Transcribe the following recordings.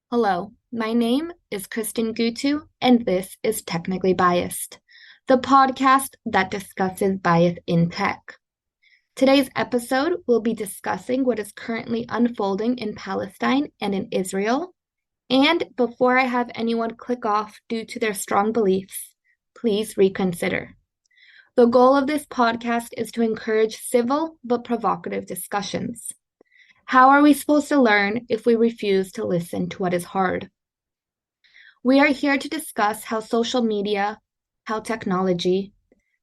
Hello, my name is Kristen Gutu, and this is Technically Biased, the podcast that discusses bias in tech. Today's episode will be discussing what is currently unfolding in Palestine and in Israel. And before I have anyone click off due to their strong beliefs, please reconsider. The goal of this podcast is to encourage civil but provocative discussions. How are we supposed to learn if we refuse to listen to what is hard? We are here to discuss how social media, how technology,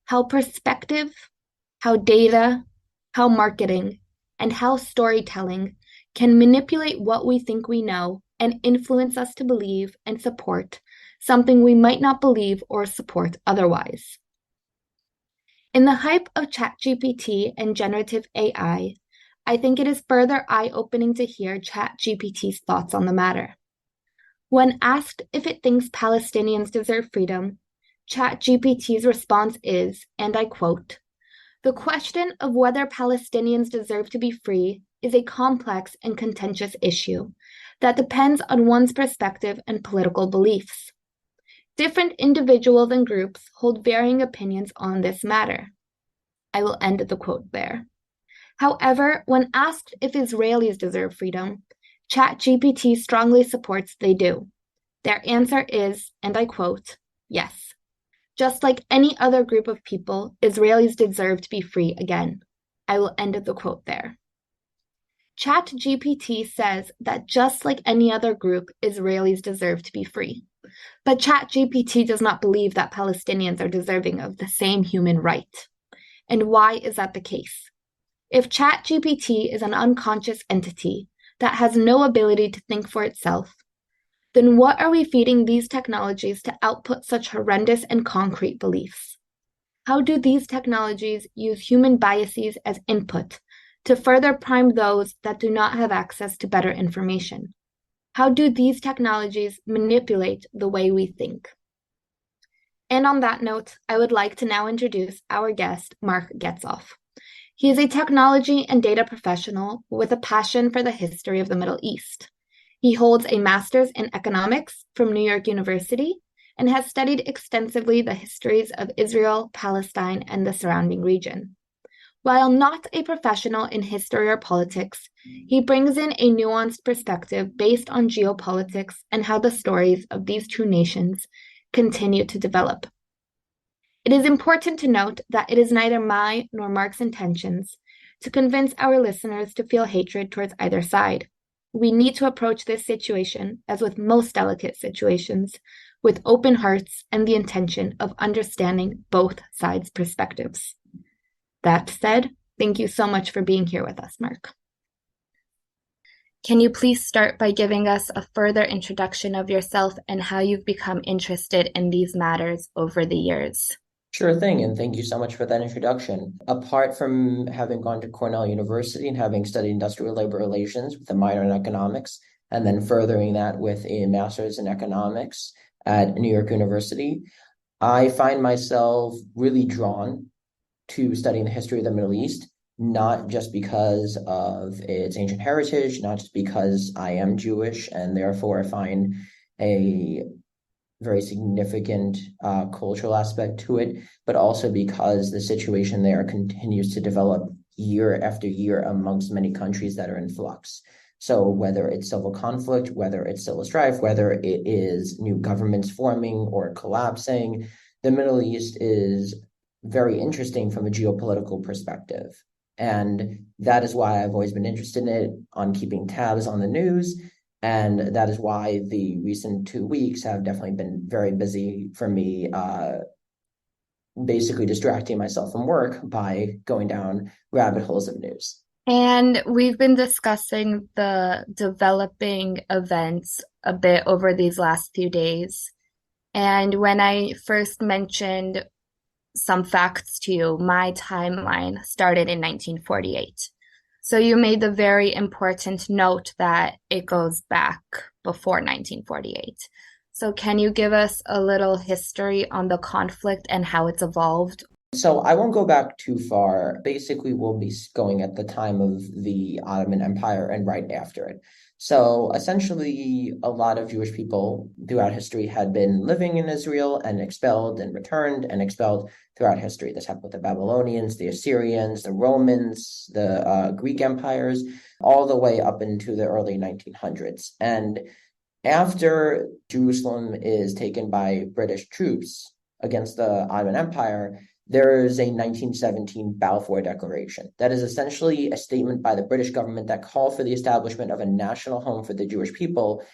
how perspective, how data, how marketing, and how storytelling can manipulate what we think we know and influence us to believe and support something we might not believe or support otherwise. In the hype of ChatGPT and generative AI, I think it is further eye-opening to hear ChatGPT's thoughts on the matter. When asked if it thinks Palestinians deserve freedom, ChatGPT's response is, and I quote, "The question of whether Palestinians deserve to be free is a complex and contentious issue that depends on one's perspective and political beliefs. Different individuals and groups hold varying opinions on this matter." I will end the quote there. However, when asked if Israelis deserve freedom, ChatGPT strongly supports they do. Their answer is, and I quote, "Yes. Just like any other group of people, Israelis deserve to be free again." I will end the quote there. ChatGPT says that just like any other group, Israelis deserve to be free. But ChatGPT does not believe that Palestinians are deserving of the same human right. And why is that the case? If ChatGPT is an unconscious entity that has no ability to think for itself, then what are we feeding these technologies to output such horrendous and concrete beliefs? How do these technologies use human biases as input to further prime those that do not have access to better information? How do these technologies manipulate the way we think? And on that note, I would like to now introduce our guest, Marc Getzoff. He is a technology and data professional with a passion for the history of the Middle East. He holds a master's in economics from New York University and has studied extensively the histories of Israel, Palestine, and the surrounding region. While not a professional in history or politics, he brings in a nuanced perspective based on geopolitics and how the stories of these two nations continue to develop. It is important to note that it is neither my nor Marc's intentions to convince our listeners to feel hatred towards either side. We need to approach this situation, as with most delicate situations, with open hearts and the intention of understanding both sides' perspectives. That said, thank you so much for being here with us, Marc. Can you please start by giving us a further introduction of yourself and how you've become interested in these matters over the years? Sure thing, and thank you so much for that introduction. Apart from having gone to Cornell University and having studied industrial labor relations with a minor in economics, and then furthering that with a master's in economics at New York University, I find myself really drawn to studying the history of the Middle East, not just because of its ancient heritage, not just because I am Jewish, and therefore I find a very significant cultural aspect to it, but also because the situation there continues to develop year after year amongst many countries that are in flux. So whether it's civil conflict, whether it's civil strife, whether it is new governments forming or collapsing, the Middle East is very interesting from a geopolitical perspective. And that is why I've always been interested in it, on keeping tabs on the news. And that is why the recent 2 weeks have definitely been very busy for me, basically distracting myself from work by going down rabbit holes of news. And we've been discussing the developing events a bit over these last few days. And when I first mentioned some facts to you, my timeline started in 1948. So you made the very important note that it goes back before 1948. So can you give us a little history on the conflict and how it's evolved? So I won't go back too far. Basically, we'll be going at the time of the Ottoman Empire and right after it. So essentially, a lot of Jewish people throughout history had been living in Israel and expelled and returned and expelled throughout history. This happened with the Babylonians, the Assyrians, the Romans, the Greek empires, all the way up into the early 1900s. And after Jerusalem is taken by British troops against the Ottoman Empire, there is a 1917 Balfour Declaration. That is essentially a statement by the British government that called for the establishment of a national home for the Jewish people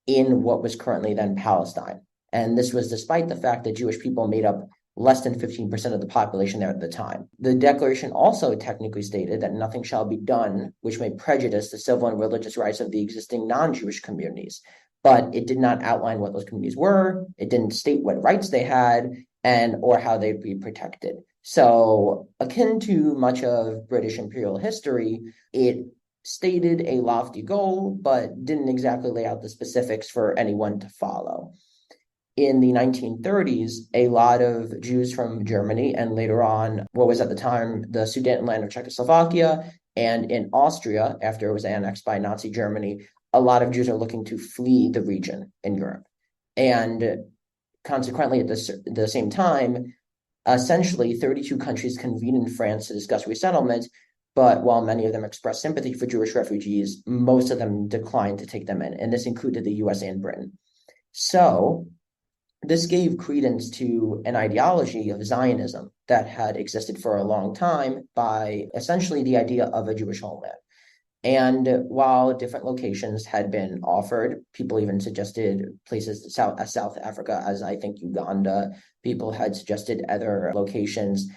in what was currently then Palestine. And this was despite the fact that Jewish people made up less than 15% of the population there at the time. The declaration also technically stated that nothing shall be done which may prejudice the civil and religious rights of the existing non-Jewish communities. But it did not outline what those communities were. It didn't state what rights they had and or how they'd be protected. So akin to much of British imperial history, it stated a lofty goal, but didn't exactly lay out the specifics for anyone to follow. In the 1930s, a lot of Jews from Germany and later on what was at the time the Sudetenland of Czechoslovakia and in Austria, after it was annexed by Nazi Germany, a lot of Jews are looking to flee the region in Europe. And consequently, at the same time, essentially 32 countries convened in France to discuss resettlement. But while many of them expressed sympathy for Jewish refugees, most of them declined to take them in. And this included the US and Britain. So this gave credence to an ideology of Zionism that had existed for a long time by essentially the idea of a Jewish homeland. And while different locations had been offered, people even suggested places South Africa, as I think Uganda, people had suggested other locations.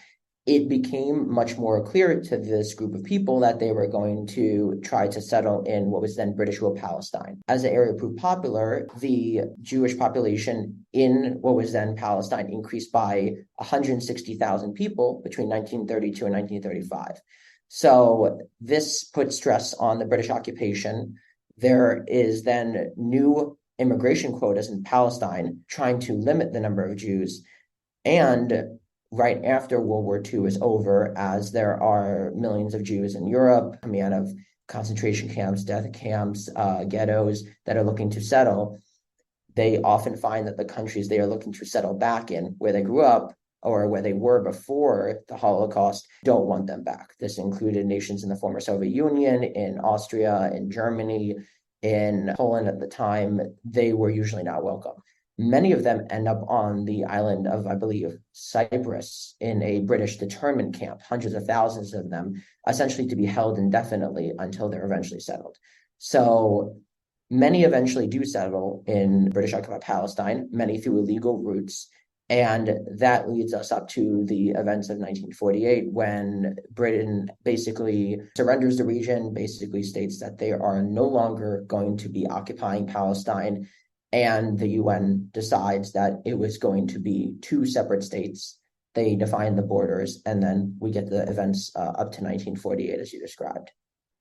It became much more clear to this group of people that they were going to try to settle in what was then British rule Palestine. As the area proved popular, the Jewish population in what was then Palestine increased by 160,000 people between 1932 and 1935. So this put stress on the British occupation. There is then new immigration quotas in Palestine trying to limit the number of Jews. And right after World War II is over, as there are millions of Jews in Europe coming out of concentration camps, death camps, ghettos that are looking to settle, they often find that the countries they are looking to settle back in, where they grew up or where they were before the Holocaust, don't want them back. This included nations in the former Soviet Union, in Austria, in Germany, in Poland at the time. They were usually not welcome. Many of them end up on the island of, I believe, Cyprus in a British internment camp, hundreds of thousands of them, essentially to be held indefinitely until they're eventually settled. So many eventually do settle in British occupied Palestine, many through illegal routes. And that leads us up to the events of 1948, when Britain basically surrenders the region, basically states that they are no longer going to be occupying Palestine. And the UN decides that it was going to be two separate states. They define the borders, and then we get the events up to 1948, as you described.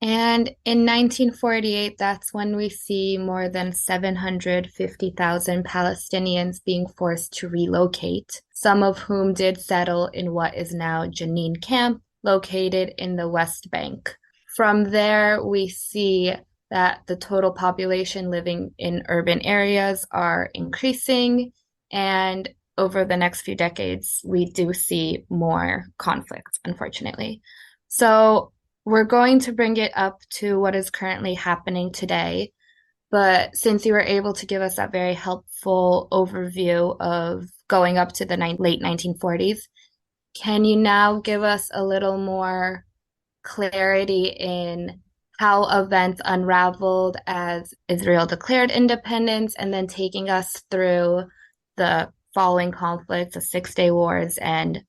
And in 1948, that's when we see more than 750,000 Palestinians being forced to relocate, some of whom did settle in what is now Jenin Camp, located in the West Bank. From there, we see that the total population living in urban areas are increasing, and over the next few decades, we do see more conflicts, unfortunately. So we're going to bring it up to what is currently happening today. But since you were able to give us that very helpful overview of going up to the late 1940s, can you now give us a little more clarity in how events unraveled as Israel declared independence and then taking us through the following conflicts, the Six-Day Wars, and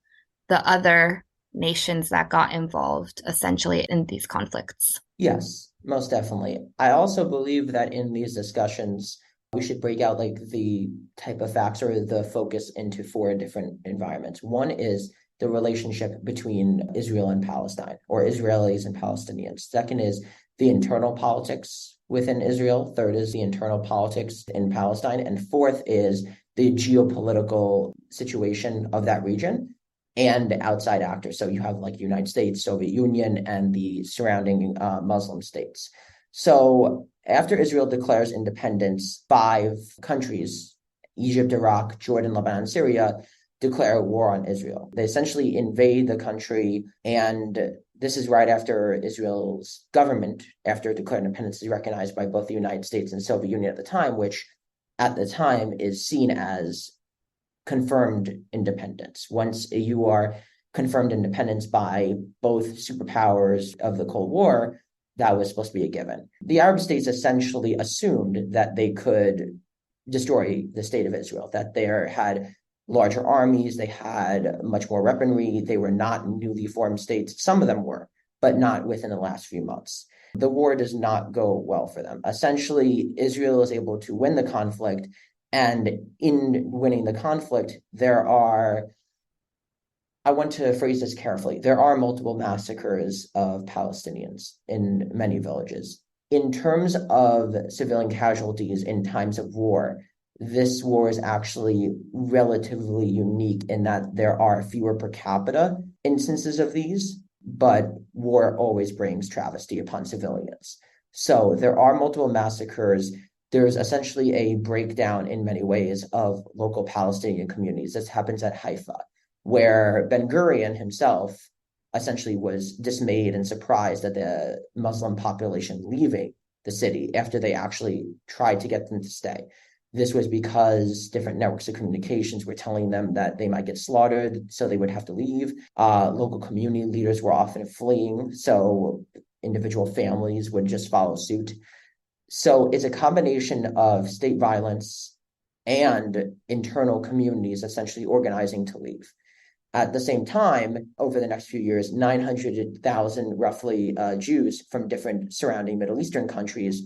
the other nations that got involved essentially in these conflicts? Yes, most definitely. I also believe that in these discussions, we should break out like the type of facts or the focus into four different environments. One is the relationship between Israel and Palestine, or Israelis and Palestinians. Second is the internal politics within Israel. Third is the internal politics in Palestine. And fourth is the geopolitical situation of that region and outside actors. So you have like United States, Soviet Union, and the surrounding Muslim states. So after Israel declares independence, 5 countries, Egypt, Iraq, Jordan, Lebanon, Syria, declare war on Israel. They essentially invade the country, and this is right after Israel's government, after it declared independence, is recognized by both the United States and Soviet Union at the time, which at the time is seen as confirmed independence. Once you are confirmed independence by both superpowers of the Cold War, that was supposed to be a given. The Arab states essentially assumed that they could destroy the state of Israel, that they had larger armies, they had much more weaponry, they were not newly formed states. Some of them were, but not within the last few months. The war does not go well for them. Essentially, Israel is able to win the conflict, and in winning the conflict, I want to phrase this carefully, there are multiple massacres of Palestinians in many villages. In terms of civilian casualties in times of war, this war is actually relatively unique in that there are fewer per capita instances of these, but war always brings travesty upon civilians. So there are multiple massacres. There's essentially a breakdown in many ways of local Palestinian communities. This happens at Haifa, where Ben-Gurion himself essentially was dismayed and surprised at the Muslim population leaving the city after they actually tried to get them to stay. This was because different networks of communications were telling them that they might get slaughtered, so they would have to leave. Local community leaders were often fleeing, so individual families would just follow suit. So it's a combination of state violence and internal communities essentially organizing to leave. At the same time, over the next few years, 900,000 roughly Jews from different surrounding Middle Eastern countries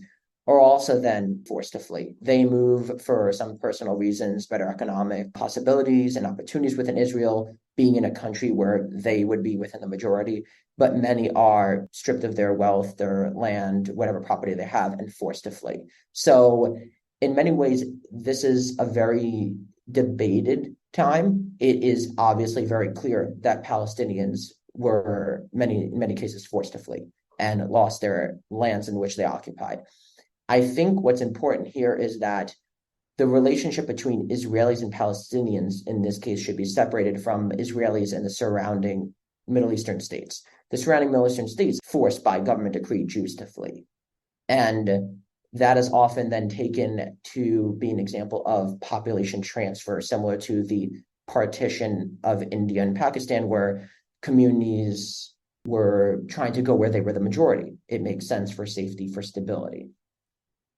are also then forced to flee. They move for some personal reasons, better economic possibilities and opportunities within Israel, being in a country where they would be within the majority, but many are stripped of their wealth, their land, whatever property they have, and forced to flee. So in many ways, this is a very debated time. It is obviously very clear that Palestinians were in many cases forced to flee and lost their lands in which they occupied. I think what's important here is that the relationship between Israelis and Palestinians in this case should be separated from Israelis and the surrounding Middle Eastern states. The surrounding Middle Eastern states forced by government decree Jews to flee. And that is often then taken to be an example of population transfer, similar to the partition of India and Pakistan, where communities were trying to go where they were the majority. It makes sense for safety, for stability.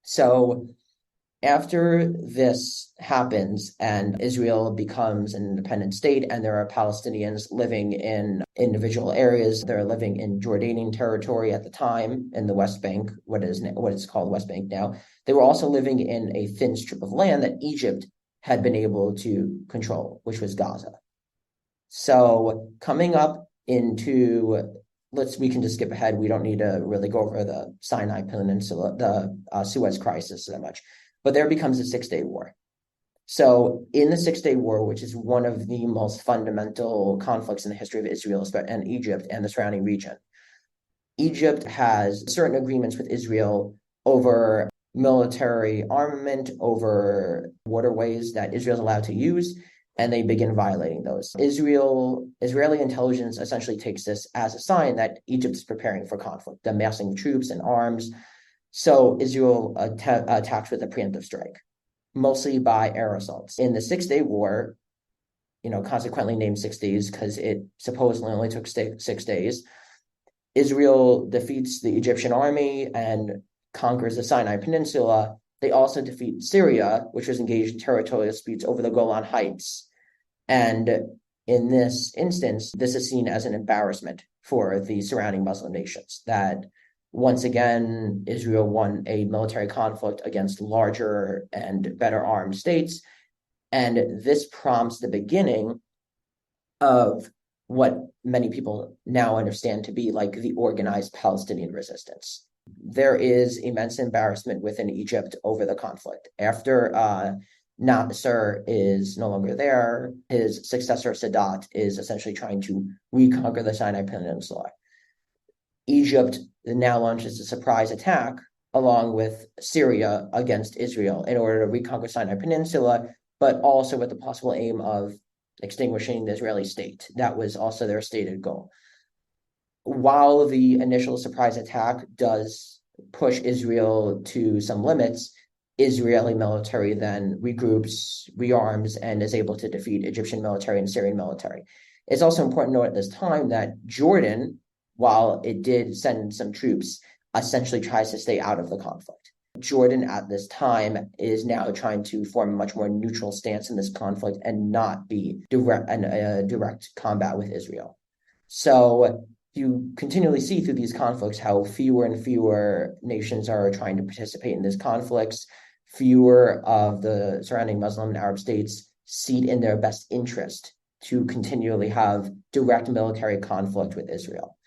So after this happens and Israel becomes an independent state and there are Palestinians living in individual areas, they're living in Jordanian territory at the time in the West Bank, what is called West Bank now. They were also living in a thin strip of land that Egypt had been able to control, which was Gaza. So coming up into we can just skip ahead. We don't need to really go over the Sinai Peninsula, the Suez Crisis that much. But there becomes a 6-day war. So in the 6-day war, which is one of the most fundamental conflicts in the history of Israel and Egypt and the surrounding region, Egypt has certain agreements with Israel over military armament, over waterways that Israel is allowed to use, and they begin violating those. Israeli intelligence essentially takes this as a sign that Egypt is preparing for conflict, amassing troops and arms. So Israel attacks with a preemptive strike, mostly by air assaults. In the 6-day war, consequently named 6 days because it supposedly only took 6 days, Israel defeats the Egyptian army and conquers the Sinai Peninsula. They also defeat Syria, which was engaged in territorial disputes over the Golan Heights. And in this instance, this is seen as an embarrassment for the surrounding Muslim nations, that once again, Israel won a military conflict against larger and better armed states. And this prompts the beginning of what many people now understand to be like the organized Palestinian resistance. There is immense embarrassment within Egypt over the conflict. After Nasser is no longer there, his successor Sadat is essentially trying to reconquer the Sinai Peninsula. Egypt now launches a surprise attack along with Syria against Israel in order to reconquer Sinai Peninsula, but also with the possible aim of extinguishing the Israeli state. That was also their stated goal. While the initial surprise attack does push Israel to some limits, Israeli military then regroups, rearms, and is able to defeat Egyptian military and Syrian military. It's also important to note at this time that Jordan, while it did send some troops, essentially tries to stay out of the conflict. Jordan at this time is now trying to form a much more neutral stance in this conflict and not be direct combat with Israel. So you continually see through these conflicts how fewer and fewer nations are trying to participate in these conflicts. Fewer of the surrounding Muslim and Arab states see it in their best interest to continually have direct military conflict with Israel.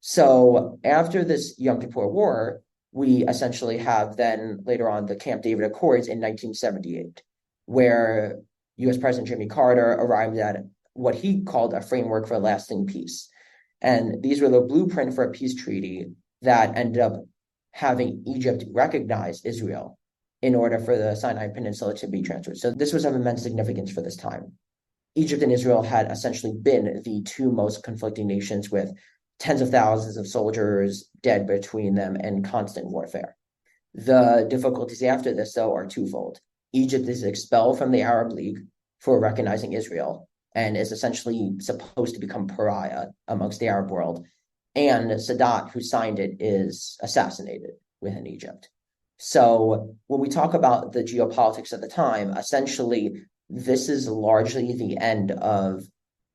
So after this Yom Kippur War, we essentially have then later on the Camp David Accords in 1978, where U.S. President Jimmy Carter arrived at what he called a framework for lasting peace. And these were the blueprint for a peace treaty that ended up having Egypt recognize Israel in order for the Sinai Peninsula to be transferred. So this was of immense significance for this time. Egypt and Israel had essentially been the two most conflicting nations with tens of thousands of soldiers dead between them and constant warfare. The difficulties after this, though, are twofold. Egypt is expelled from the Arab League for recognizing Israel and is essentially supposed to become pariah amongst the Arab world. And Sadat, who signed it, is assassinated within Egypt. So when we talk about the geopolitics at the time, essentially, this is largely the end of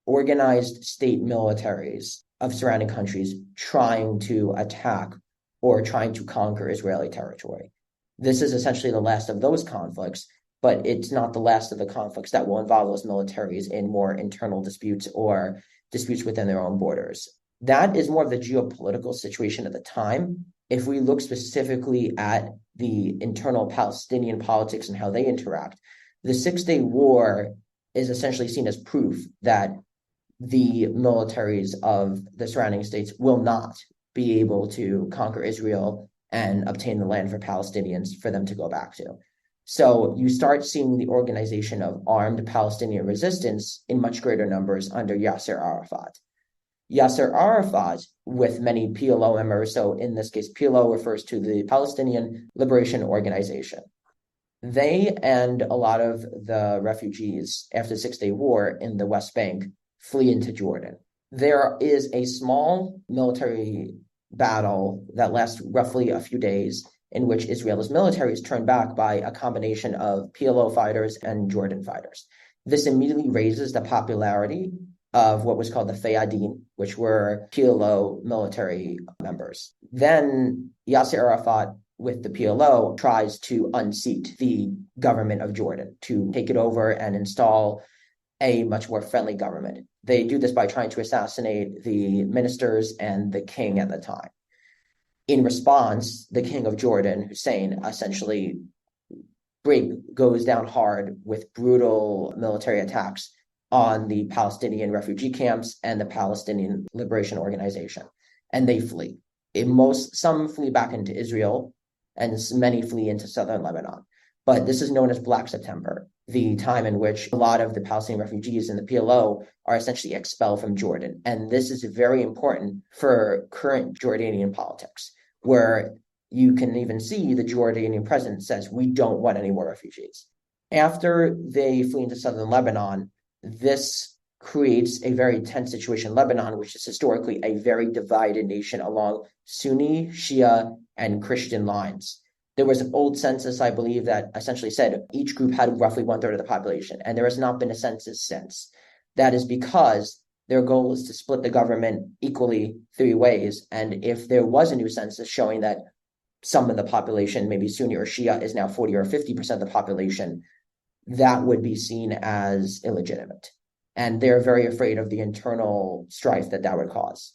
organized state militaries of surrounding countries trying to attack or trying to conquer Israeli territory. This is essentially the last of those conflicts, but it's not the last of the conflicts that will involve those militaries in more internal disputes or disputes within their own borders. That is more of the geopolitical situation at the time. If we look specifically at the internal Palestinian politics and how they interact, the Six-Day War is essentially seen as proof that the militaries of the surrounding states will not be able to conquer Israel and obtain the land for Palestinians for them to go back to. So you start seeing the organization of armed Palestinian resistance in much greater numbers under Yasser Arafat. Yasser Arafat, with many PLO members, so in this case, PLO refers to the Palestinian Liberation Organization. They and a lot of the refugees after the Six-Day War in the West Bank flee into Jordan. There is a small military battle that lasts roughly a few days in which Israel's military is turned back by a combination of PLO fighters and Jordan fighters. This immediately raises the popularity of what was called the Fayadin, which were PLO military members. Then Yasser Arafat, with the PLO, tries to unseat the government of Jordan, to take it over and install a much more friendly government. They do this by trying to assassinate the ministers and the king at the time. In response, the king of Jordan, Hussein, essentially goes down hard with brutal military attacks on the Palestinian refugee camps and the Palestinian Liberation Organization, and they flee. Some flee back into Israel, and many flee into southern Lebanon. But this is known as Black September, the time in which a lot of the Palestinian refugees and the PLO are essentially expelled from Jordan. And this is very important for current Jordanian politics, where you can even see the Jordanian president says, we don't want any more refugees. After they flee into southern Lebanon, this creates a very tense situation in Lebanon, which is historically a very divided nation along Sunni, Shia, and Christian lines. There was an old census, I believe, that essentially said each group had roughly 1/3 of the population, and there has not been a census since. That is because their goal is to split the government equally 3 ways, and if there was a new census showing that some of the population, maybe Sunni or Shia, is now 40 or 50% of the population, that would be seen as illegitimate. And they're very afraid of the internal strife that would cause.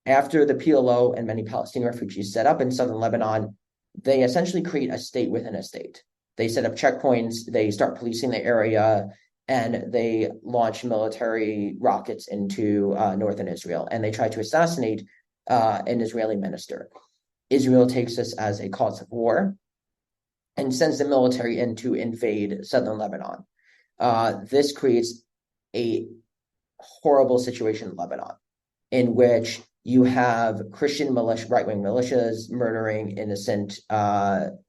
After the PLO and many Palestinian refugees set up in southern Lebanon, they essentially create a state within a state. They set up checkpoints, they start policing the area, and they launch military rockets into northern Israel. And they try to assassinate an Israeli minister. Israel takes this as a cause of war and sends the military in to invade southern Lebanon. This creates a horrible situation in Lebanon, in which you have Christian militia, right-wing militias murdering innocent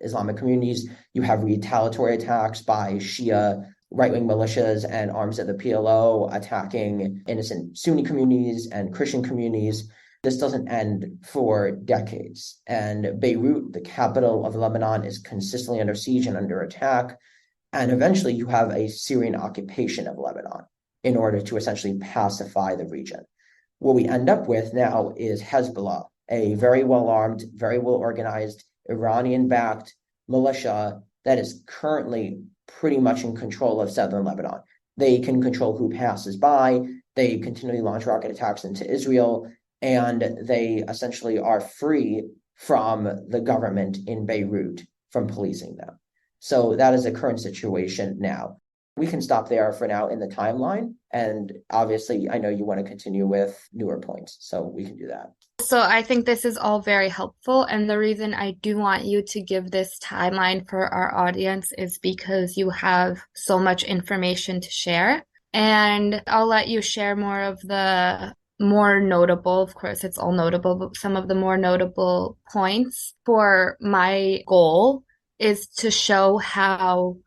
Islamic communities. You have retaliatory attacks by Shia right-wing militias and arms of the PLO attacking innocent Sunni communities and Christian communities. This doesn't end for decades. And Beirut, the capital of Lebanon, is consistently under siege and under attack. And eventually you have a Syrian occupation of Lebanon in order to essentially pacify the region. What we end up with now is Hezbollah, a very well-armed, very well-organized, Iranian-backed militia that is currently pretty much in control of southern Lebanon. They can control who passes by, they continually launch rocket attacks into Israel, and they essentially are free from the government in Beirut from policing them. So that is the current situation now. We can stop there for now in the timeline. And obviously, I know you want to continue with newer points, so we can do that. So I think this is all very helpful. And the reason I do want you to give this timeline for our audience is because you have so much information to share. And I'll let you share more of the more notable, of course, it's all notable, but some of the more notable points. For my goal is to show how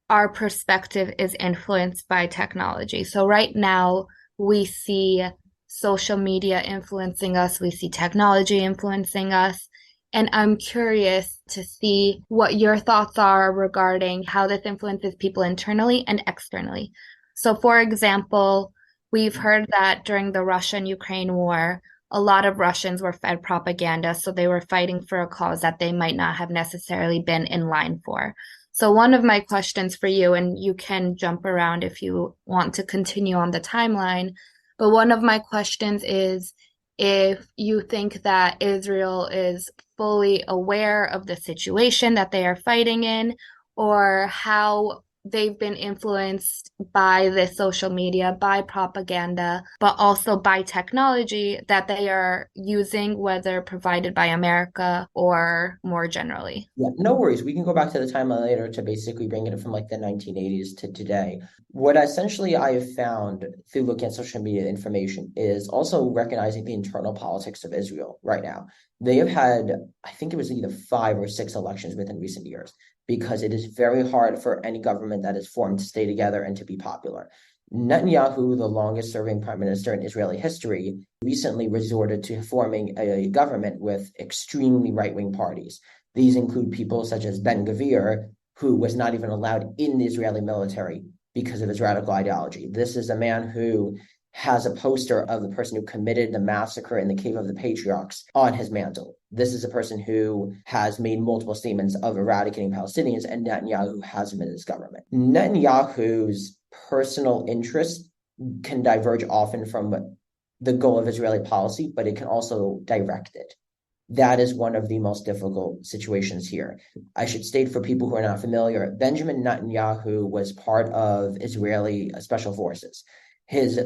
our perspective is influenced by technology. So right now we see social media influencing us, we see technology influencing us. And I'm curious to see what your thoughts are regarding how this influences people internally and externally. So, for example, we've heard that during the Russian-Ukraine war, a lot of Russians were fed propaganda, so they were fighting for a cause that they might not have necessarily been in line for. So one of my questions for you, and you can jump around if you want to continue on the timeline, but one of my questions is if you think that Israel is fully aware of the situation that they are fighting in, or how they've been influenced by the social media, by propaganda, but also by technology that they are using, whether provided by America or more generally. Yeah, no worries. We can go back to the timeline later to basically bring it from like the 1980s to today. What essentially I have found through looking at social media information is also recognizing the internal politics of Israel right now. They have had, I think it was either 5 or 6 elections within recent years, because it is very hard for any government that is formed to stay together and to be popular. Netanyahu, the longest serving prime minister in Israeli history, recently resorted to forming a government with extremely right-wing parties. These include people such as Ben-Gvir, who was not even allowed in the Israeli military because of his radical ideology. This is a man who has a poster of the person who committed the massacre in the Cave of the Patriarchs on his mantle. This is a person who has made multiple statements of eradicating Palestinians, and Netanyahu has him in his government. Netanyahu's personal interests can diverge often from the goal of Israeli policy, but it can also direct it. That is one of the most difficult situations here. I should state for people who are not familiar, Benjamin Netanyahu was part of Israeli special forces. His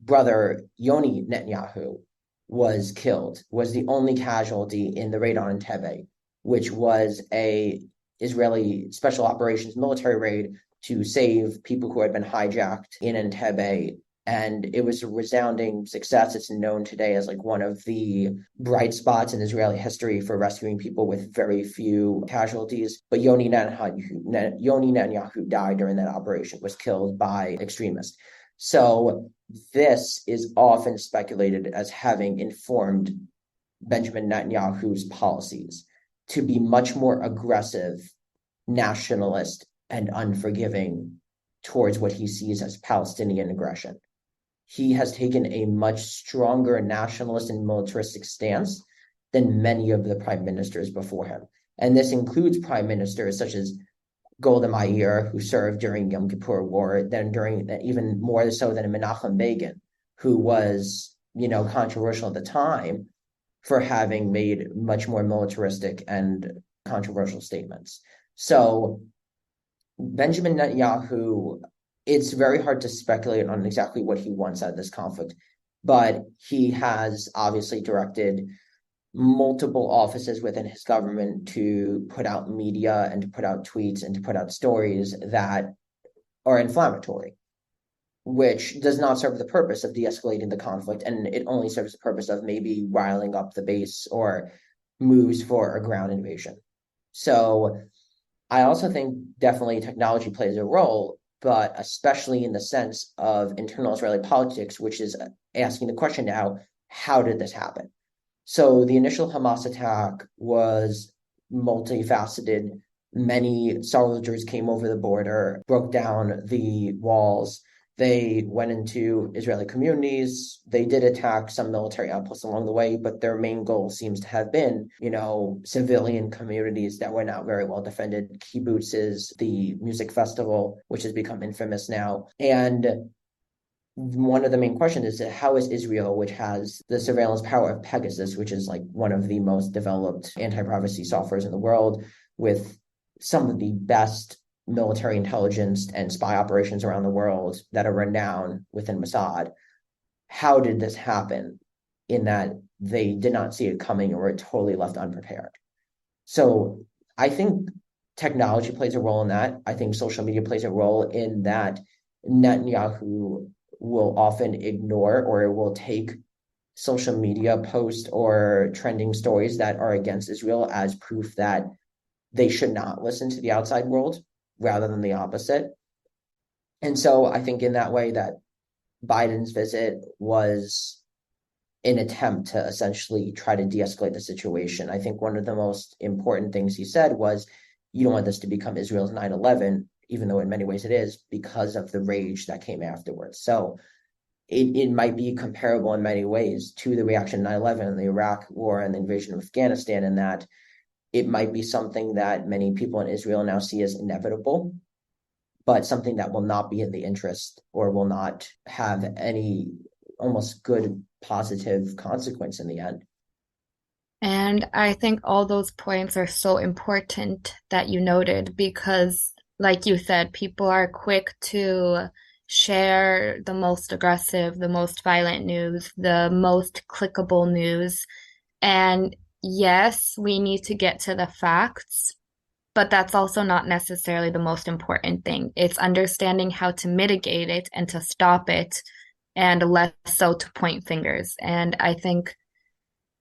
brother, Yoni Netanyahu, was killed, was the only casualty in the raid on Entebbe, which was a Israeli special operations military raid to save people who had been hijacked in Entebbe. And it was a resounding success. It's known today as like one of the bright spots in Israeli history for rescuing people with very few casualties. But Yoni Netanyahu died during that operation, was killed by extremists. So this is often speculated as having informed Benjamin Netanyahu's policies to be much more aggressive, nationalist, and unforgiving towards what he sees as Palestinian aggression. He has taken a much stronger nationalist and militaristic stance than many of the prime ministers before him. And this includes prime ministers such as Golda Meir, who served during Yom Kippur War, then during even more so than Menachem Begin, who was, controversial at the time for having made much more militaristic and controversial statements. So Benjamin Netanyahu, it's very hard to speculate on exactly what he wants out of this conflict, but he has obviously directed multiple offices within his government to put out media and to put out tweets and to put out stories that are inflammatory, which does not serve the purpose of de-escalating the conflict, and it only serves the purpose of maybe riling up the base or moves for a ground invasion. So I also think definitely technology plays a role, but especially in the sense of internal Israeli politics, which is asking the question now, how did this happen? So the initial Hamas attack was multifaceted. Many soldiers came over the border, broke down the walls. They went into Israeli communities. They did attack some military outposts along the way, but their main goal seems to have been, civilian communities that were not very well defended. Kibbutzes, the music festival, which has become infamous now. And one of the main questions is how is Israel, which has the surveillance power of Pegasus, which is like one of the most developed anti-privacy softwares in the world, with some of the best military intelligence and spy operations around the world that are renowned within Mossad. How did this happen in that they did not see it coming or were totally left unprepared? So I think technology plays a role in that. I think social media plays a role in that. Netanyahu will often ignore or will take social media posts or trending stories that are against Israel as proof that they should not listen to the outside world rather than the opposite. And so I think in that way that Biden's visit was an attempt to essentially try to de-escalate the situation. I think one of the most important things he said was, you don't want this to become Israel's 9/11, even though in many ways it is, because of the rage that came afterwards. So it might be comparable in many ways to the reaction to 9/11 and the Iraq War and the invasion of Afghanistan, in that it might be something that many people in Israel now see as inevitable, but something that will not be in the interest or will not have any almost good positive consequence in the end. And I think all those points are so important that you noted because, like you said, people are quick to share the most aggressive, the most violent news, the most clickable news. And yes, we need to get to the facts, but that's also not necessarily the most important thing. It's understanding how to mitigate it and to stop it, and less so to point fingers. And I think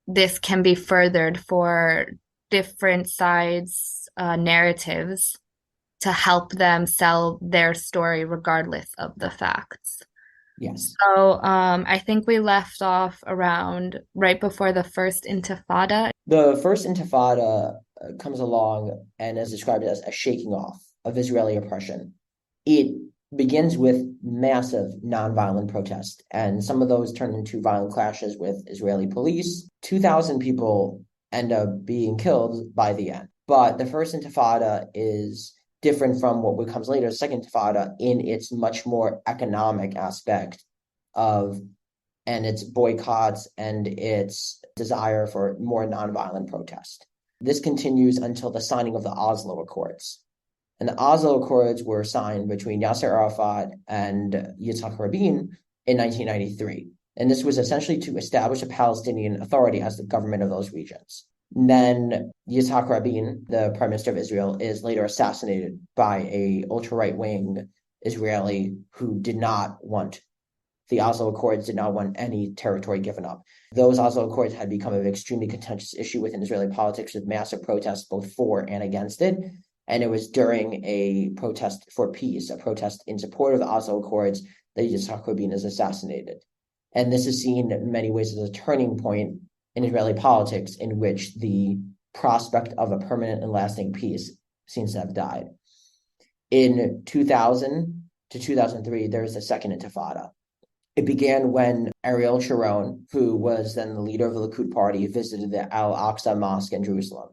this can be furthered for different sides' narratives to help them sell their story regardless of the facts. Yes. So I think we left off around right before the first Intifada. The first Intifada comes along and is described as a shaking off of Israeli oppression. It begins with massive nonviolent protest, and some of those turn into violent clashes with Israeli police. 2,000 people end up being killed by the end. But the first Intifada is different from what comes later, second Intifada, in its much more economic aspect of, and its boycotts and its desire for more nonviolent protest. This continues until the signing of the Oslo Accords. And the Oslo Accords were signed between Yasser Arafat and Yitzhak Rabin in 1993. And this was essentially to establish a Palestinian Authority as the government of those regions. And then Yitzhak Rabin, the Prime Minister of Israel, is later assassinated by a ultra-right-wing Israeli who did not want the Oslo Accords, did not want any territory given up. Those Oslo Accords had become an extremely contentious issue within Israeli politics, with massive protests both for and against it. And it was during a protest for peace, a protest in support of the Oslo Accords, that Yitzhak Rabin is assassinated. And this is seen in many ways as a turning point in Israeli politics, in which the prospect of a permanent and lasting peace seems to have died. In 2000 to 2003, there was a second Intifada. It began when Ariel Sharon, who was then the leader of the Likud party, visited the Al-Aqsa Mosque in Jerusalem.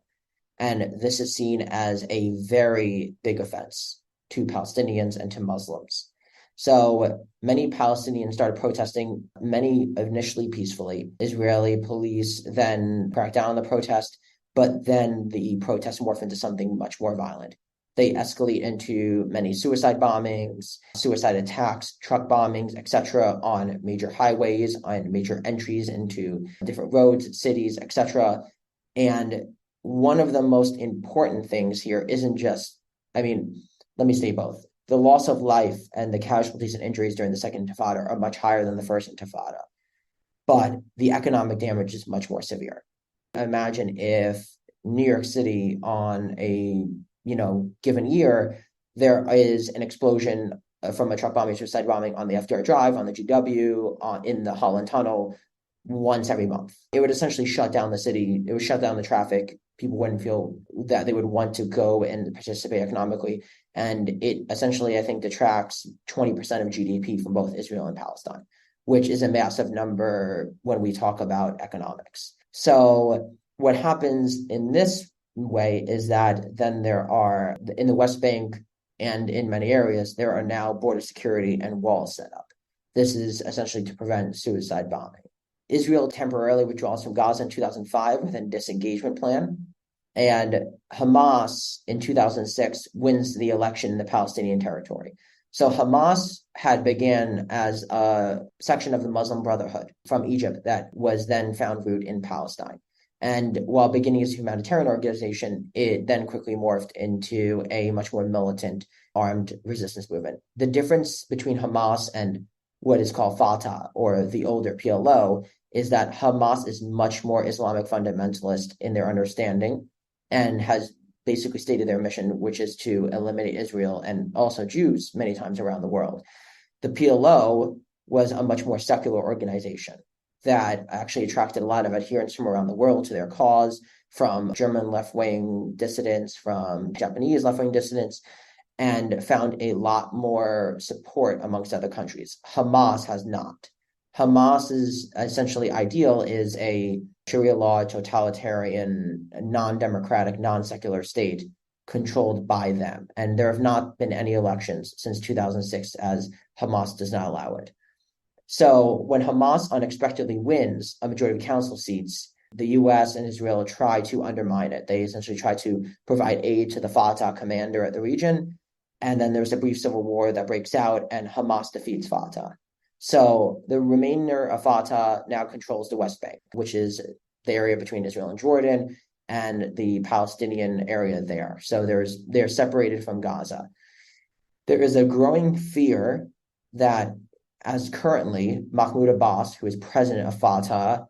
And this is seen as a very big offense to Palestinians and to Muslims. So many Palestinians started protesting, many initially peacefully. Israeli police then cracked down on the protest, but then the protest morphed into something much more violent. They escalate into many suicide bombings, suicide attacks, truck bombings, etc., on major highways, on major entries into different roads, cities, etc. And one of the most important things here isn't just, I mean, let me say both. The loss of life and the casualties and injuries during the Second Intifada are much higher than the First Intifada, but the economic damage is much more severe. Imagine if New York City on a given year, there is an explosion from a truck bombing, suicide bombing on the FDR Drive, on the GW, in the Holland Tunnel, once every month. It would essentially shut down the city. It would shut down the traffic. People wouldn't feel that they would want to go and participate economically. And it essentially, I think, detracts 20% of GDP from both Israel and Palestine, which is a massive number when we talk about economics. So what happens in this way is that then there are, in the West Bank and in many areas, there are now border security and walls set up. This is essentially to prevent suicide bombing. Israel temporarily withdraws from Gaza in 2005 with a disengagement plan. And Hamas in 2006 wins the election in the Palestinian territory. So Hamas had began as a section of the Muslim Brotherhood from Egypt that was then found root in Palestine. And while beginning as a humanitarian organization, it then quickly morphed into a much more militant armed resistance movement. The difference between Hamas and what is called Fatah, or the older PLO, is that Hamas is much more Islamic fundamentalist in their understanding and has basically stated their mission, which is to eliminate Israel and also Jews many times around the world. The PLO was a much more secular organization that actually attracted a lot of adherents from around the world to their cause, from German left-wing dissidents, from Japanese left-wing dissidents, and found a lot more support amongst other countries. Hamas has not. Hamas's essentially ideal is a Sharia law, totalitarian, non-democratic, non-secular state controlled by them. And there have not been any elections since 2006, as Hamas does not allow it. So when Hamas unexpectedly wins a majority of council seats, the U.S. and Israel try to undermine it. They essentially try to provide aid to the Fatah commander at the region. And then there's a brief civil war that breaks out, and Hamas defeats Fatah. So the remainder of Fatah now controls the West Bank, which is the area between Israel and Jordan and the Palestinian area there. So they're separated from Gaza. There is a growing fear that, as currently Mahmoud Abbas, who is president of Fatah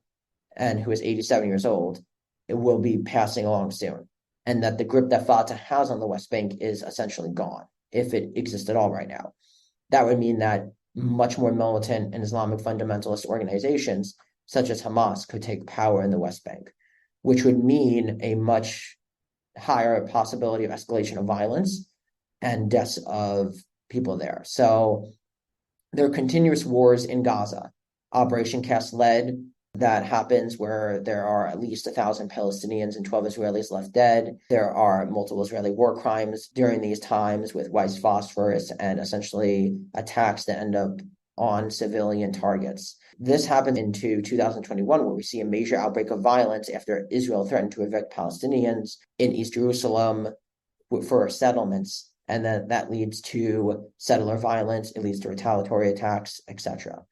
and who is 87 years old, it will be passing along soon. And that the grip that Fatah has on the West Bank is essentially gone, if it exists at all right now. That would mean that much more militant and Islamic fundamentalist organizations, such as Hamas, could take power in the West Bank, which would mean a much higher possibility of escalation of violence and deaths of people there. So there are continuous wars in Gaza. Operation Cast Lead, that happens where there are at least 1,000 Palestinians and 12 Israelis left dead. There are multiple Israeli war crimes during these times with white phosphorus and essentially attacks that end up on civilian targets. This happened into 2021, where we see a major outbreak of violence after Israel threatened to evict Palestinians in East Jerusalem for settlements. And then that leads to settler violence, it leads to retaliatory attacks, etc.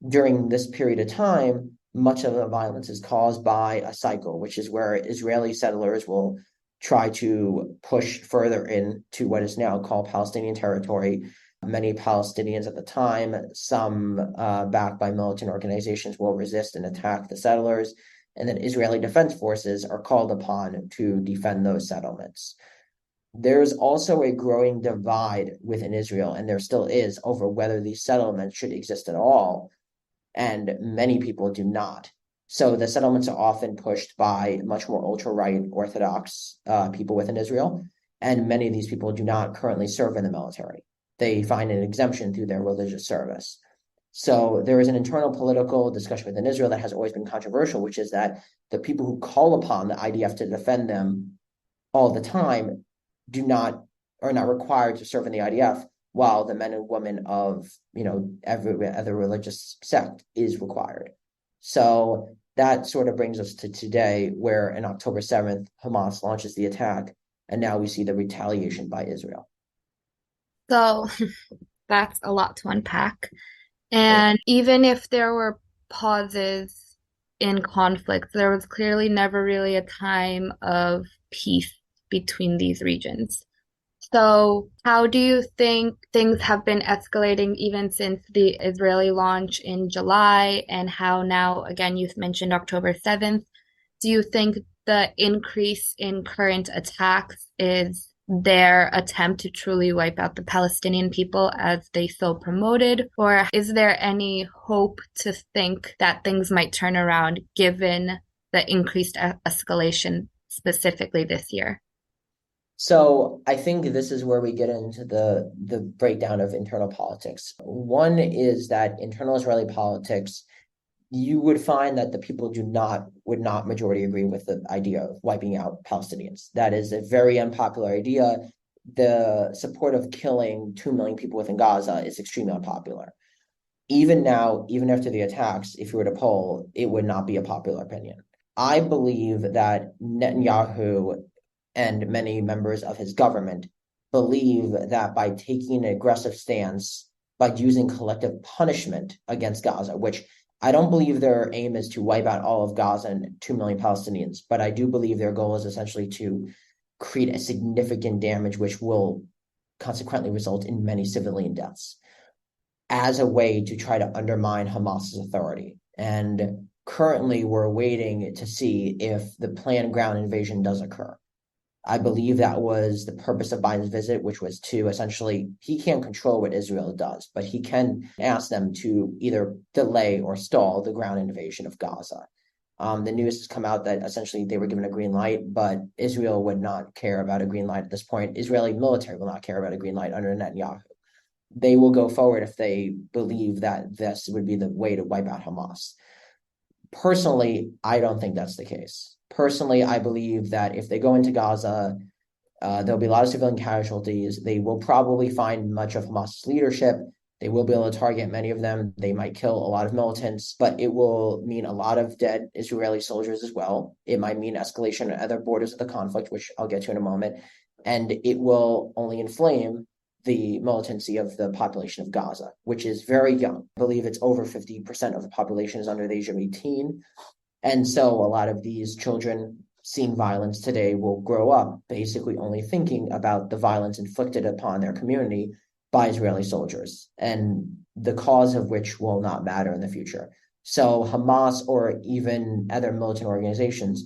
During this period of time, much of the violence is caused by a cycle, which is where Israeli settlers will try to push further into what is now called Palestinian territory. Many Palestinians at the time, some backed by militant organizations, will resist and attack the settlers. And then Israeli defense forces are called upon to defend those settlements. There's also a growing divide within Israel, and there still is, over whether these settlements should exist at all. And many people do not. So the settlements are often pushed by much more ultra-right Orthodox people within Israel, and many of these people do not currently serve in the military. They find an exemption through their religious service. So there is an internal political discussion within Israel that has always been controversial, which is that the people who call upon the IDF to defend them all the time are not required to serve in the IDF, while the men and women of every other religious sect is required. So that sort of brings us to today, where on October 7th, Hamas launches the attack, And now we see the retaliation by Israel. So that's a lot to unpack. Right. And even if there were pauses in conflict, there was clearly never really a time of peace between these regions. So, how do you think things have been escalating even since the Israeli launch in July, and how now, again, you mentioned October 7th? Do you think the increase in current attacks is their attempt to truly wipe out the Palestinian people as they so promoted? Or is there any hope to think that things might turn around given the increased escalation specifically this year? So I think this is where we get into the breakdown of internal politics. One is that internal Israeli politics, you would find that the people would not majority agree with the idea of wiping out Palestinians. That is a very unpopular idea. The support of killing 2 million people within Gaza is extremely unpopular. Even now, even after the attacks, if you were to poll, it would not be a popular opinion. I believe that Netanyahu and many members of his government believe that by taking an aggressive stance, by using collective punishment against Gaza, which I don't believe their aim is to wipe out all of Gaza and 2 million Palestinians, but I do believe their goal is essentially to create a significant damage, which will consequently result in many civilian deaths as a way to try to undermine Hamas's authority. And currently, we're waiting to see if the planned ground invasion does occur. I believe that was the purpose of Biden's visit, which was to essentially, he can't control what Israel does, but he can ask them to either delay or stall the ground invasion of Gaza. The news has come out that essentially they were given a green light, but Israel would not care about a green light at this point. Israeli military will not care about a green light under Netanyahu. They will go forward if they believe that this would be the way to wipe out Hamas. Personally, I don't think that's the case. Personally, I believe that if they go into Gaza, there'll be a lot of civilian casualties. They will probably find much of Hamas's leadership. They will be able to target many of them. They might kill a lot of militants, but it will mean a lot of dead Israeli soldiers as well. It might mean escalation at other borders of the conflict, which I'll get to in a moment. And it will only inflame the militancy of the population of Gaza, which is very young. I believe it's over 50% of the population is under the age of 18. And so a lot of these children seeing violence today will grow up basically only thinking about the violence inflicted upon their community by Israeli soldiers, and the cause of which will not matter in the future. So Hamas or even other militant organizations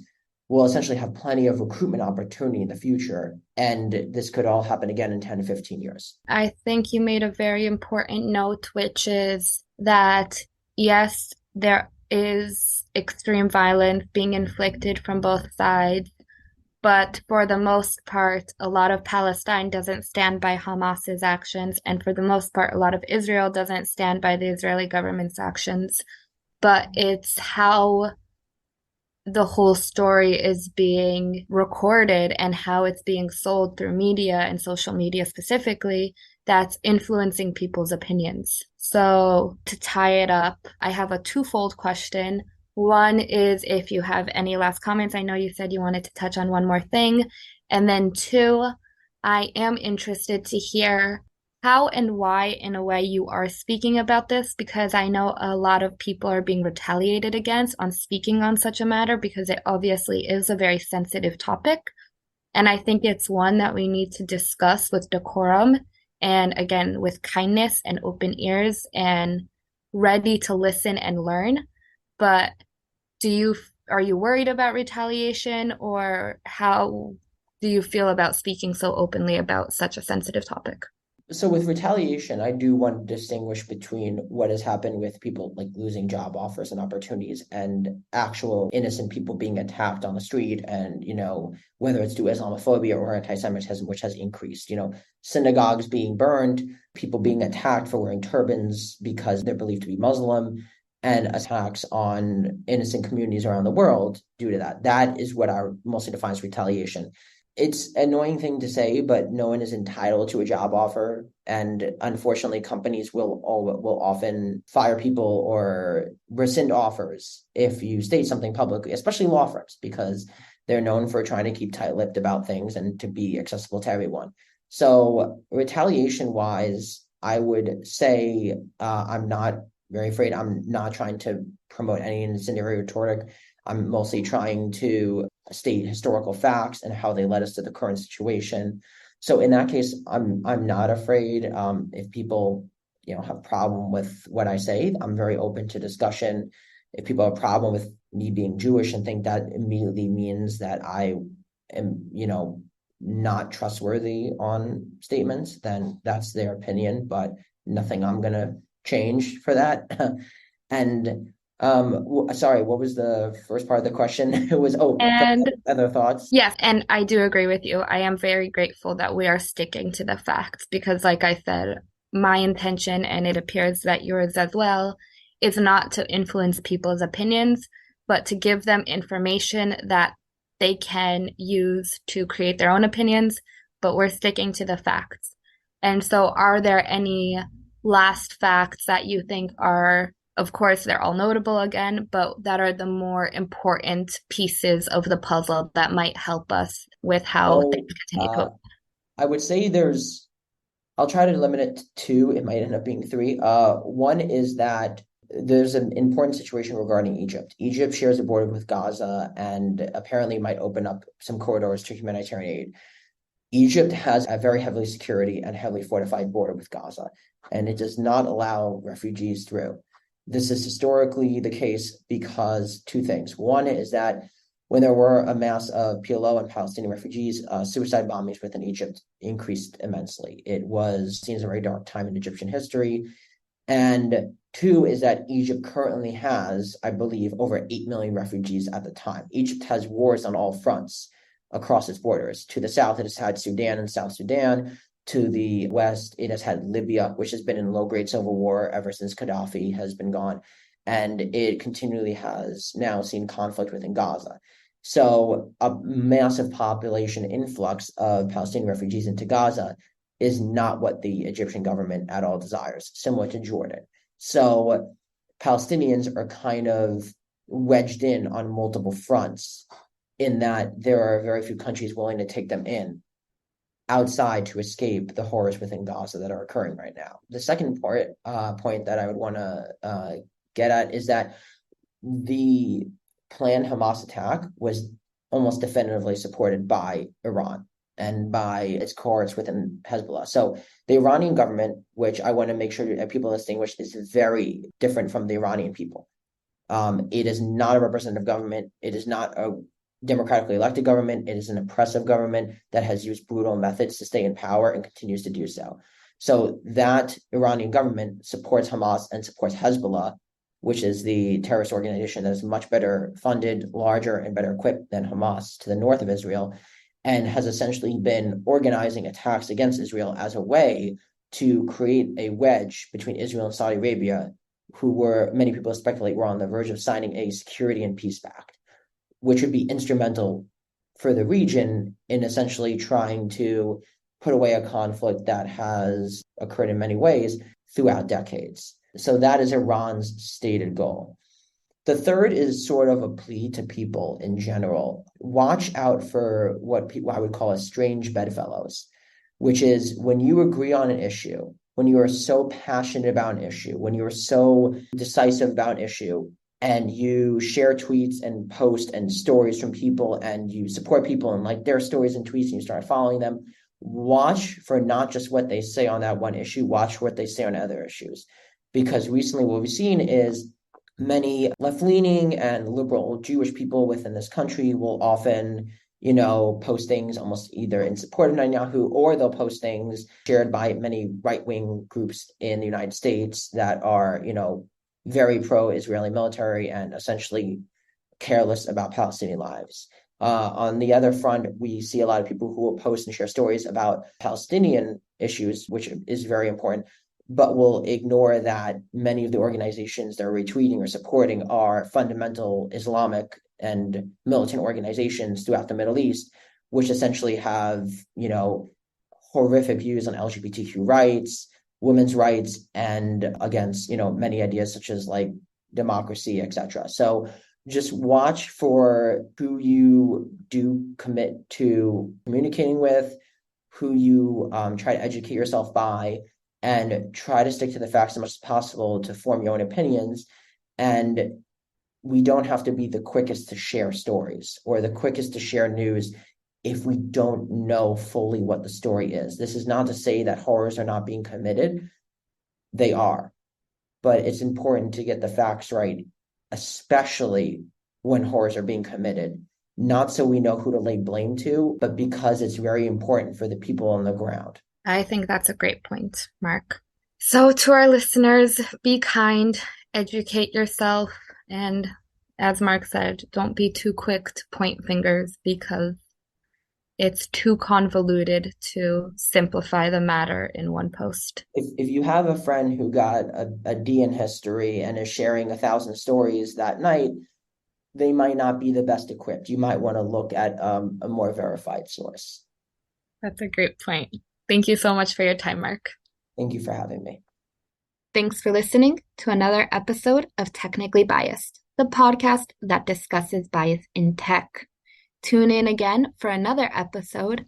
will essentially have plenty of recruitment opportunity in the future. And this could all happen again in 10 to 15 years. I think you made a very important note, which is that yes, there is extreme violence being inflicted from both sides, but for the most part, a lot of Palestine doesn't stand by Hamas's actions, and for the most part, a lot of Israel doesn't stand by the Israeli government's actions. But it's how the whole story is being recorded and how it's being sold through media and social media specifically that's influencing people's opinions. So, to tie it up, I have a twofold question. One is if you have any last comments. I know you said you wanted to touch on one more thing. And then two, I am interested to hear how and why, in a way, you are speaking about this, because I know a lot of people are being retaliated against on speaking on such a matter because it obviously is a very sensitive topic. And I think it's one that we need to discuss with decorum and, again, with kindness and open ears and ready to listen and learn. But are you worried about retaliation, or how do you feel about speaking so openly about such a sensitive topic? So with retaliation, I do want to distinguish between what has happened with people like losing job offers and opportunities and actual innocent people being attacked on the street, and whether it's due to Islamophobia or anti-Semitism, which has increased, synagogues being burned, people being attacked for wearing turbans because they're believed to be Muslim, and attacks on innocent communities around the world due to that. That is what mostly defines retaliation. It's an annoying thing to say, but no one is entitled to a job offer. And unfortunately, companies will often fire people or rescind offers if you state something publicly, especially law firms, because They're known for trying to keep tight-lipped about things and to be accessible to everyone. So retaliation-wise, I would say I'm not very afraid. I'm not trying to promote any incendiary rhetoric. I'm mostly trying to state historical facts and how they led us to the current situation. So in that case, I'm not afraid. If people, have a problem with what I say, I'm very open to discussion. If people have a problem with me being Jewish and think that immediately means that I am, not trustworthy on statements, then that's their opinion, but nothing I'm gonna change for that. And sorry, what was the first part of the question? It was And other thoughts. yes, and I do agree with you. I am very grateful that we are sticking to the facts because, like I said, my intention, and it appears that yours as well, is not to influence people's opinions, but to give them information that they can use to create their own opinions. But we're sticking to the facts. And so, are there any last facts that you think are, of course, they're all notable again, but that are the more important pieces of the puzzle that might help us with how So things continue to. I would say I'll try to limit it to two. It might end up being three. One is that there's an important situation regarding Egypt. Egypt shares a border with Gaza and apparently might open up some corridors to humanitarian aid. Egypt has a very heavily security and heavily fortified border with Gaza, and it does not allow refugees through. This is historically the case because two things. One is that when there were a mass of PLO and Palestinian refugees, suicide bombings within Egypt increased immensely. It was seen as a very dark time in Egyptian history. And two is that Egypt currently has, I believe, over 8 million refugees at the time. Egypt has wars on all fronts across its borders. To the south, it has had Sudan and South Sudan. To the west, it has had Libya, which has been in low-grade civil war ever since Gaddafi has been gone. And it continually has now seen conflict within Gaza. So a massive population influx of Palestinian refugees into Gaza is not what the Egyptian government at all desires, similar to Jordan. So Palestinians are kind of wedged in on multiple fronts in that there are very few countries willing to take them in outside to escape the horrors within Gaza that are occurring right now. The second point that I would want to get at is that the planned Hamas attack was almost definitively supported by Iran and by its cohorts within Hezbollah. So the Iranian government, which I want to make sure that people distinguish, is very different from the Iranian people. It is not a representative government. It is not a democratically elected government. It is an oppressive government that has used brutal methods to stay in power and continues to do so. So that Iranian government supports Hamas and supports Hezbollah, which is the terrorist organization that is much better funded, larger, and better equipped than Hamas to the north of Israel, and has essentially been organizing attacks against Israel as a way to create a wedge between Israel and Saudi Arabia, who were, many people speculate, were on the verge of signing a security and peace pact, which would be instrumental for the region in essentially trying to put away a conflict that has occurred in many ways throughout decades. So that is Iran's stated goal. The third is sort of a plea to people in general. Watch out for what people I would call as strange bedfellows, which is when you agree on an issue, when you are so passionate about an issue, when you are so decisive about an issue, and you share tweets and post and stories from people and you support people and like their stories and tweets and you start following them, watch for not just what they say on that one issue, watch what they say on other issues. Because recently what we've seen is many left-leaning and liberal Jewish people within this country will often, post things almost either in support of Netanyahu, or they'll post things shared by many right-wing groups in the United States that are, very pro-Israeli military and essentially careless about Palestinian lives. On the other front, we see a lot of people who will post and share stories about Palestinian issues, which is very important, but will ignore that many of the organizations they're retweeting or supporting are fundamental Islamic and militant organizations throughout the Middle East, which essentially have, horrific views on LGBTQ rights, women's rights, and against, many ideas such as like democracy, etc. So just watch for who you do commit to communicating with, who you try to educate yourself by, and try to stick to the facts as much as possible to form your own opinions. And we don't have to be the quickest to share stories or the quickest to share news if we don't know fully what the story is. This is not to say that horrors are not being committed. They are. But it's important to get the facts right, especially when horrors are being committed. Not so we know who to lay blame to, but because it's very important for the people on the ground. I think that's a great point, Mark. So, to our listeners, be kind, educate yourself, and as Mark said, don't be too quick to point fingers because it's too convoluted to simplify the matter in one post. If you have a friend who got a D in history and is sharing 1,000 stories that night, they might not be the best equipped. You might want to look at a more verified source. That's a great point. Thank you so much for your time, Mark. Thank you for having me. Thanks for listening to another episode of Technically Biased, the podcast that discusses bias in tech. Tune in again for another episode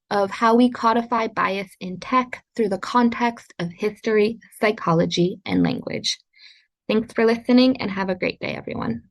of how we codify bias in tech through the context of history, psychology, and language. Thanks for listening and have a great day, everyone.